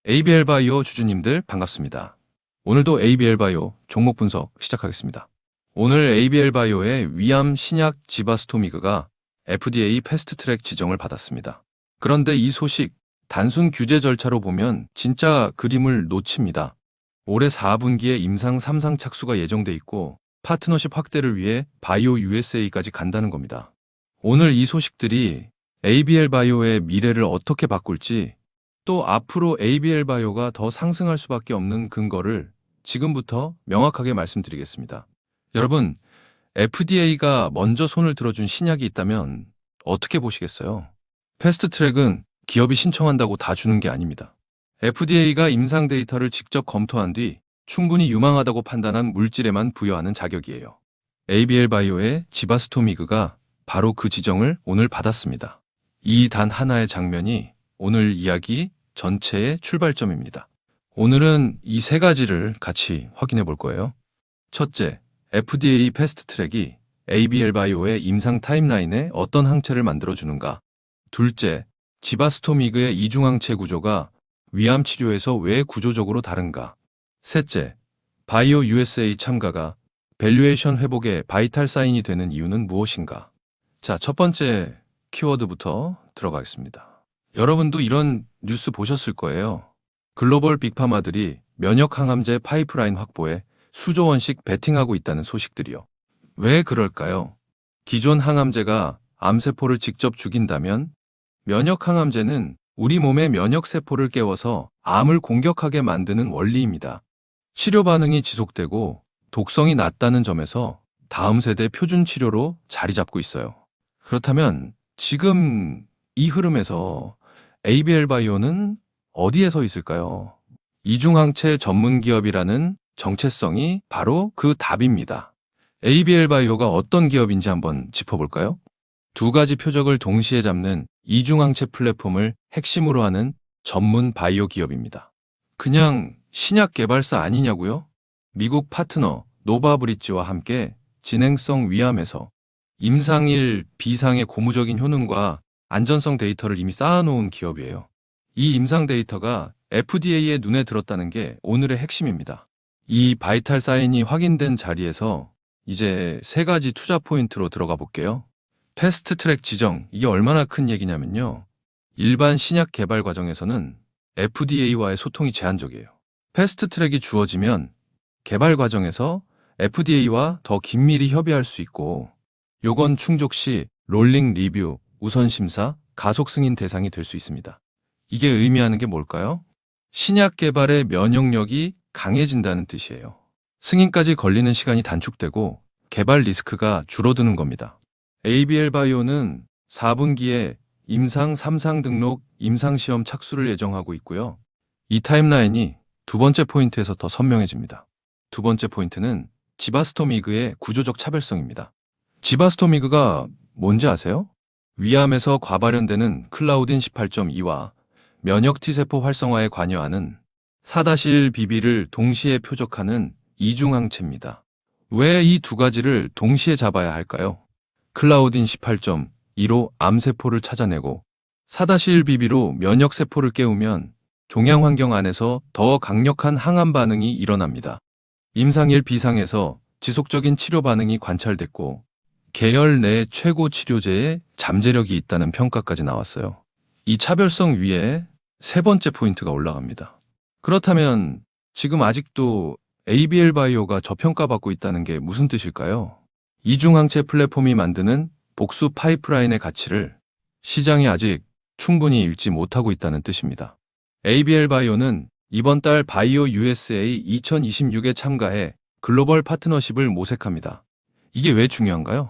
ABL 바이오 주주님들 반갑습니다. 오늘도 ABL 바이오 종목 분석 시작하겠습니다. 오늘 ABL 바이오의 위암 신약 지바스토미그가 FDA 패스트트랙 지정을 받았습니다. 그런데 이 소식 단순 규제 절차로 보면 진짜 그림을 놓칩니다. 올해 4분기에 임상 3상 착수가 예정돼 있고 파트너십 확대를 위해 바이오 USA까지 간다는 겁니다. 오늘 이 소식들이 ABL 바이오의 미래를 어떻게 바꿀지, 또 앞으로 ABL 바이오가 더 상승할 수밖에 없는 근거를 지금부터 명확하게 말씀드리겠습니다. 여러분, FDA가 먼저 손을 들어준 신약이 있다면 어떻게 보시겠어요? 패스트트랙은 기업이 신청한다고 다 주는 게 아닙니다. FDA가 임상 데이터를 직접 검토한 뒤 충분히 유망하다고 판단한 물질에만 부여하는 자격이에요. ABL 바이오의 지바스토미그가 바로 그 지정을 오늘 받았습니다. 이 단 하나의 장면이 오늘 이야기 전체의 출발점입니다. 오늘은 이 세 가지를 같이 확인해 볼 거예요. 첫째, FDA 패스트트랙이 ABL 바이오의 임상 타임라인에 어떤 항체를 만들어주는가. 둘째, 지바스토미그의 이중항체 구조가 위암 치료에서 왜 구조적으로 다른가. 셋째, 바이오 USA 참가가 밸류에이션 회복의 바이탈 사인이 되는 이유는 무엇인가. 자, 첫 번째 키워드부터 들어가겠습니다. 여러분도 이런 뉴스 보셨을 거예요. 글로벌 빅파마들이 면역 항암제 파이프라인 확보에 수조 원씩 베팅하고 있다는 소식들이요. 왜 그럴까요? 기존 항암제가 암세포를 직접 죽인다면 면역 항암제는 우리 몸의 면역세포를 깨워서 암을 공격하게 만드는 원리입니다. 치료 반응이 지속되고 독성이 낮다는 점에서 다음 세대 표준 치료로 자리 잡고 있어요. 그렇다면 지금 이 흐름에서 ABL 바이오는 어디에 서 있을까요? 이중항체 전문 기업이라는 정체성이 바로 그 답입니다. ABL 바이오가 어떤 기업인지 한번 짚어볼까요? 두 가지 표적을 동시에 잡는 이중항체 플랫폼을 핵심으로 하는 전문 바이오 기업입니다. 그냥 신약 개발사 아니냐고요? 미국 파트너 노바브릿지와 함께 진행성 위암에서 임상 1, 비상의 고무적인 효능과 안전성 데이터를 이미 쌓아놓은 기업이에요. 이 임상 데이터가 FDA의 눈에 들었다는 게 오늘의 핵심입니다. 이 바이탈 사인이 확인된 자리에서 이제 세 가지 투자 포인트로 들어가 볼게요. 패스트 트랙 지정, 이게 얼마나 큰 얘기냐면요. 일반 신약 개발 과정에서는 FDA와의 소통이 제한적이에요. 패스트 트랙이 주어지면 개발 과정에서 FDA와 더 긴밀히 협의할 수 있고, 요건 충족 시 롤링 리뷰, 우선 심사, 가속 승인 대상이 될 수 있습니다. 이게 의미하는 게 뭘까요? 신약 개발의 면역력이 강해진다는 뜻이에요. 승인까지 걸리는 시간이 단축되고 개발 리스크가 줄어드는 겁니다. ABL 바이오는 4분기에 임상 3상 등록 임상시험 착수를 예정하고 있고요. 이 타임라인이 두 번째 포인트에서 더 선명해집니다. 두 번째 포인트는 지바스토미그의 구조적 차별성입니다. 지바스토미그가 뭔지 아세요? 위암에서 과발현되는 클라우딘 18.2와 면역 T세포 활성화에 관여하는 4-1BB를 동시에 표적하는 이중항체입니다. 왜 이 두 가지를 동시에 잡아야 할까요? 클라우딘 18.2로 암세포를 찾아내고 4-1BB로 면역세포를 깨우면 종양 환경 안에서 더 강력한 항암 반응이 일어납니다. 임상 1 비상에서 지속적인 치료 반응이 관찰됐고 계열 내 최고 치료제에 잠재력이 있다는 평가까지 나왔어요. 이 차별성 위에 세 번째 포인트가 올라갑니다. 그렇다면 지금 아직도 ABL 바이오가 저평가받고 있다는 게 무슨 뜻일까요? 이중항체 플랫폼이 만드는 복수 파이프라인의 가치를 시장이 아직 충분히 읽지 못하고 있다는 뜻입니다. ABL 바이오는 이번 달 바이오 USA 2026에 참가해 글로벌 파트너십을 모색합니다. 이게 왜 중요한가요?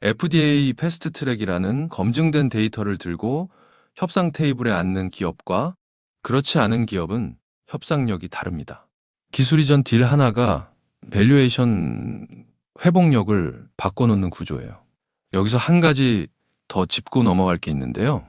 FDA 패스트트랙이라는 검증된 데이터를 들고 협상 테이블에 앉는 기업과 그렇지 않은 기업은 협상력이 다릅니다. 기술 이전 딜 하나가 밸류에이션 회복력을 바꿔놓는 구조예요. 여기서 한 가지 더 짚고 넘어갈 게 있는데요.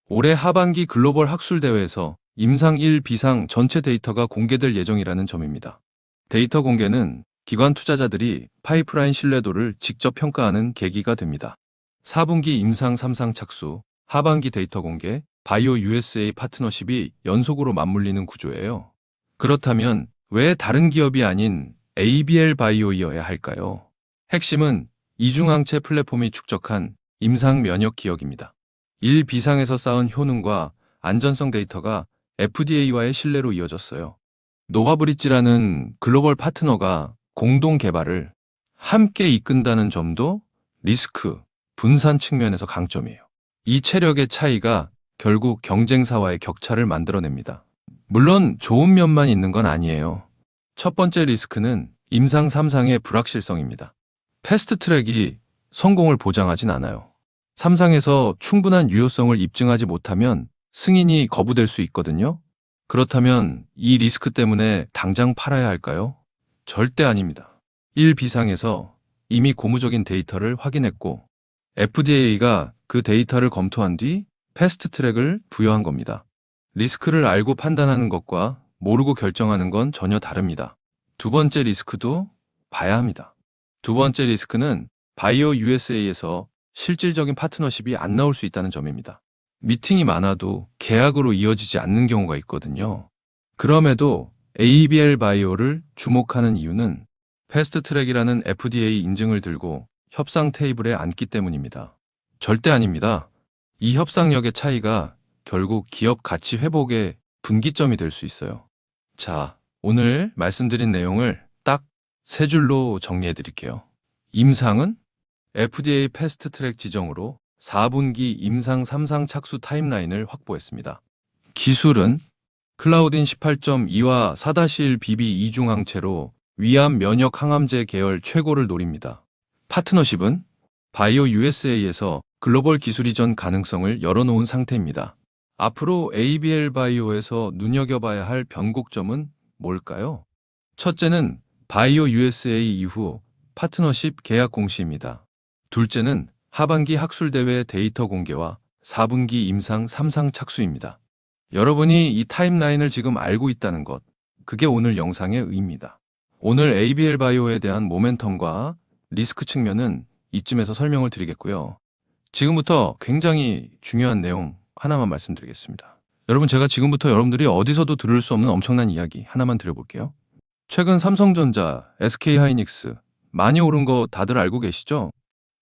올해 하반기 글로벌 학술대회에서 임상 1 비상 전체 데이터가 공개될 예정이라는 점입니다. 데이터 공개는 기관 투자자들이 파이프라인 신뢰도를 직접 평가하는 계기가 됩니다. 4분기 임상 3상 착수, 하반기 데이터 공개, 바이오 USA 파트너십이 연속으로 맞물리는 구조예요. 그렇다면 왜 다른 기업이 아닌 ABL 바이오이어야 할까요? 핵심은 이중항체 플랫폼이 축적한 임상 면역 기억입니다. 1비상에서 쌓은 효능과 안전성 데이터가 FDA와의 신뢰로 이어졌어요. 노바브릿지라는 글로벌 파트너가 공동 개발을 함께 이끈다는 점도 리스크, 분산 측면에서 강점이에요. 이 체력의 차이가 결국 경쟁사와의 격차를 만들어냅니다. 물론 좋은 면만 있는 건 아니에요. 첫 번째 리스크는 임상 3상의 불확실성입니다. 패스트 트랙이 성공을 보장하진 않아요. 3상에서 충분한 유효성을 입증하지 못하면 승인이 거부될 수 있거든요. 그렇다면 이 리스크 때문에 당장 팔아야 할까요? 절대 아닙니다. 1비상에서 이미 고무적인 데이터를 확인했고 FDA가 그 데이터를 검토한 뒤 패스트 트랙을 부여한 겁니다. 리스크를 알고 판단하는 것과 모르고 결정하는 건 전혀 다릅니다. 두 번째 리스크도 봐야 합니다. 두 번째 리스크는 바이오 USA에서 실질적인 파트너십이 안 나올 수 있다는 점입니다. 미팅이 많아도 계약으로 이어지지 않는 경우가 있거든요. 그럼에도 ABL 바이오를 주목하는 이유는 패스트 트랙이라는 FDA 인증을 들고 협상 테이블에 앉기 때문입니다. 절대 아닙니다. 이 협상력의 차이가 결국 기업 가치 회복의 분기점이 될 수 있어요. 자, 오늘 말씀드린 내용을 딱 세 줄로 정리해 드릴게요. 임상은 FDA 패스트 트랙 지정으로 4분기 임상 3상 착수 타임라인을 확보했습니다. 기술은 클라우딘 18.2와 4-1BB 이중항체로 위암 면역 항암제 계열 최고를 노립니다. 파트너십은 바이오 USA에서 글로벌 기술 이전 가능성을 열어놓은 상태입니다. 앞으로 ABL 바이오에서 눈여겨봐야 할 변곡점은 뭘까요? 첫째는 바이오 USA 이후 파트너십 계약 공시입니다. 둘째는 하반기 학술대회 데이터 공개와 4분기 임상 3상 착수입니다. 여러분이 이 타임라인을 지금 알고 있다는 것, 그게 오늘 영상의 의미입니다. 오늘 ABL 바이오에 대한 모멘텀과 리스크 측면은 이쯤에서 설명을 드리겠고요. 지금부터 굉장히 중요한 내용 하나만 말씀드리겠습니다. 여러분, 제가 지금부터 여러분들이 어디서도 들을 수 없는 엄청난 이야기 하나만 드려볼게요. 최근 삼성전자, SK하이닉스 많이 오른 거 다들 알고 계시죠?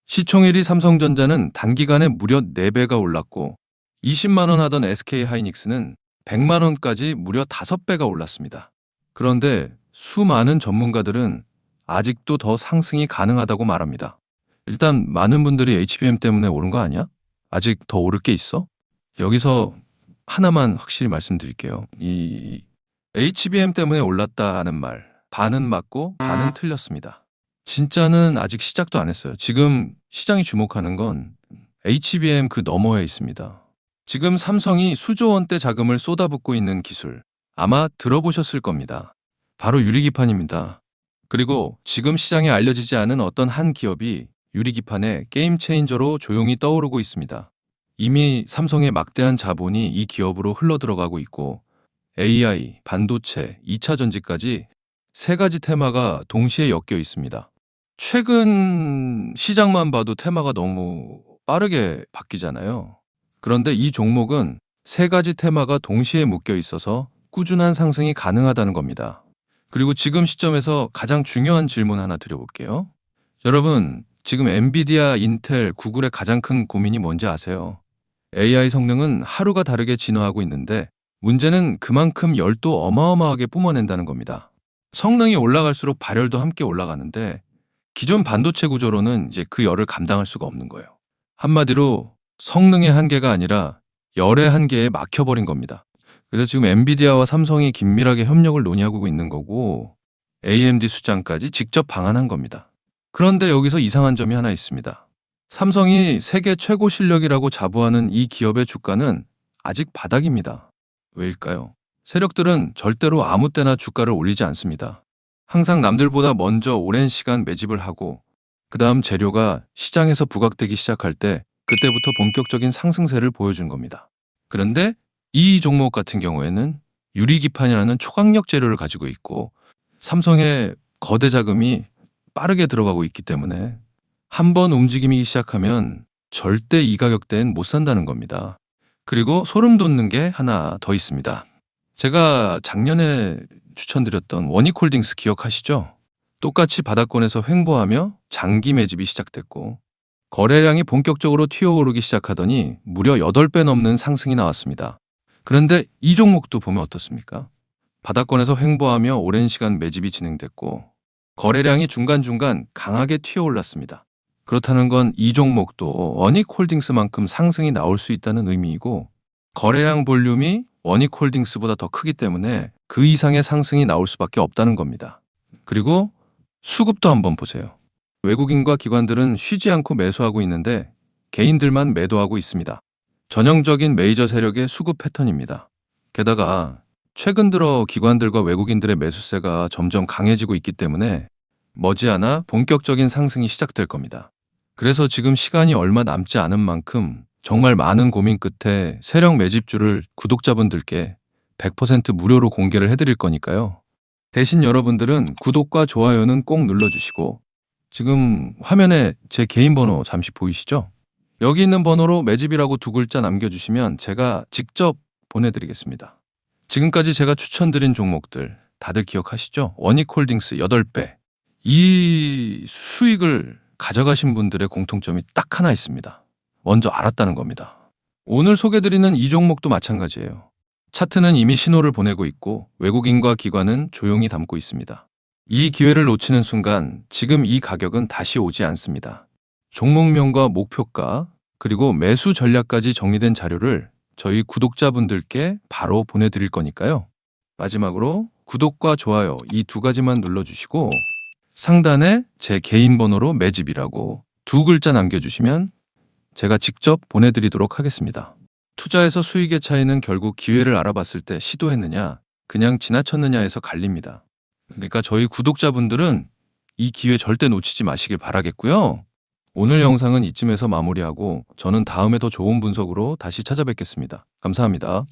시총일위 삼성전자는 단기간에 무려 4배가 올랐고 20만 원 하던 SK하이닉스는 100만 원까지 무려 5배가 올랐습니다. 그런데 수많은 전문가들은 아직도 더 상승이 가능하다고 말합니다. 일단 많은 분들이 HBM 때문에 오른 거 아니야? 아직 더 오를 게 있어? 여기서 하나만 확실히 말씀드릴게요. 이 HBM 때문에 올랐다는 말, 반은 맞고 반은 틀렸습니다. 진짜는 아직 시작도 안 했어요. 지금 시장이 주목하는 건 HBM 그 너머에 있습니다. 지금 삼성이 수조 원대 자금을 쏟아붓고 있는 기술, 아마 들어보셨을 겁니다. 바로 유리기판입니다. 그리고 지금 시장에 알려지지 않은 어떤 한 기업이 유리기판의 게임 체인저로 조용히 떠오르고 있습니다. 이미 삼성의 막대한 자본이 이 기업으로 흘러들어가고 있고 AI, 반도체, 2차 전지까지 세 가지 테마가 동시에 엮여 있습니다. 최근 시장만 봐도 테마가 너무 빠르게 바뀌잖아요. 그런데 이 종목은 세 가지 테마가 동시에 묶여 있어서 꾸준한 상승이 가능하다는 겁니다. 그리고 지금 시점에서 가장 중요한 질문 하나 드려볼게요. 여러분, 지금 엔비디아, 인텔, 구글의 가장 큰 고민이 뭔지 아세요? AI 성능은 하루가 다르게 진화하고 있는데 문제는 그만큼 열도 어마어마하게 뿜어낸다는 겁니다. 성능이 올라갈수록 발열도 함께 올라가는데 기존 반도체 구조로는 이제 그 열을 감당할 수가 없는 거예요. 한마디로 성능의 한계가 아니라 열의 한계에 막혀버린 겁니다. 그래서 지금 엔비디아와 삼성이 긴밀하게 협력을 논의하고 있는 거고 AMD 수장까지 직접 방한한 겁니다. 그런데 여기서 이상한 점이 하나 있습니다. 삼성이 세계 최고 실력이라고 자부하는 이 기업의 주가는 아직 바닥입니다. 왜일까요? 세력들은 절대로 아무 때나 주가를 올리지 않습니다. 항상 남들보다 먼저 오랜 시간 매집을 하고 그 다음 재료가 시장에서 부각되기 시작할 때 그때부터 본격적인 상승세를 보여준 겁니다. 그런데 이 종목 같은 경우에는 유리기판이라는 초강력 재료를 가지고 있고 삼성의 거대 자금이 빠르게 들어가고 있기 때문에 한번 움직임이 시작하면 절대 이 가격대엔 못 산다는 겁니다. 그리고 소름 돋는 게 하나 더 있습니다. 제가 작년에 추천드렸던 원익홀딩스 기억하시죠? 똑같이 바닥권에서 횡보하며 장기 매집이 시작됐고 거래량이 본격적으로 튀어오르기 시작하더니 무려 8배 넘는 상승이 나왔습니다. 그런데 이 종목도 보면 어떻습니까? 바닥권에서 횡보하며 오랜 시간 매집이 진행됐고 거래량이 중간중간 강하게 튀어올랐습니다. 그렇다는 건 이 종목도 원익홀딩스만큼 상승이 나올 수 있다는 의미이고 거래량 볼륨이 원익홀딩스보다 더 크기 때문에 그 이상의 상승이 나올 수밖에 없다는 겁니다. 그리고 수급도 한번 보세요. 외국인과 기관들은 쉬지 않고 매수하고 있는데 개인들만 매도하고 있습니다. 전형적인 메이저 세력의 수급 패턴입니다. 게다가 최근 들어 기관들과 외국인들의 매수세가 점점 강해지고 있기 때문에 머지않아 본격적인 상승이 시작될 겁니다. 그래서 지금 시간이 얼마 남지 않은 만큼 정말 많은 고민 끝에 세력 매집주를 구독자분들께 100% 무료로 공개를 해드릴 거니까요. 대신 여러분들은 구독과 좋아요는 꼭 눌러주시고 지금 화면에 제 개인 번호 잠시 보이시죠? 여기 있는 번호로 매집이라고 2글자 남겨주시면 제가 직접 보내드리겠습니다. 지금까지 제가 추천드린 종목들 다들 기억하시죠? 원익홀딩스 8배. 이 수익을 가져가신 분들의 공통점이 딱 하나 있습니다. 먼저 알았다는 겁니다. 오늘 소개드리는 이 종목도 마찬가지예요. 차트는 이미 신호를 보내고 있고 외국인과 기관은 조용히 담고 있습니다. 이 기회를 놓치는 순간 지금 이 가격은 다시 오지 않습니다. 종목명과 목표가 그리고 매수 전략까지 정리된 자료를 저희 구독자분들께 바로 보내드릴 거니까요. 마지막으로 구독과 좋아요 이 2가지만 눌러주시고 상단에 제 개인 번호로 매집이라고 2글자 남겨주시면 제가 직접 보내드리도록 하겠습니다. 투자에서 수익의 차이는 결국 기회를 알아봤을 때 시도했느냐, 그냥 지나쳤느냐에서 갈립니다. 그러니까 저희 구독자분들은 이 기회 절대 놓치지 마시길 바라겠고요. 오늘 영상은 이쯤에서 마무리하고 저는 다음에 더 좋은 분석으로 다시 찾아뵙겠습니다. 감사합니다.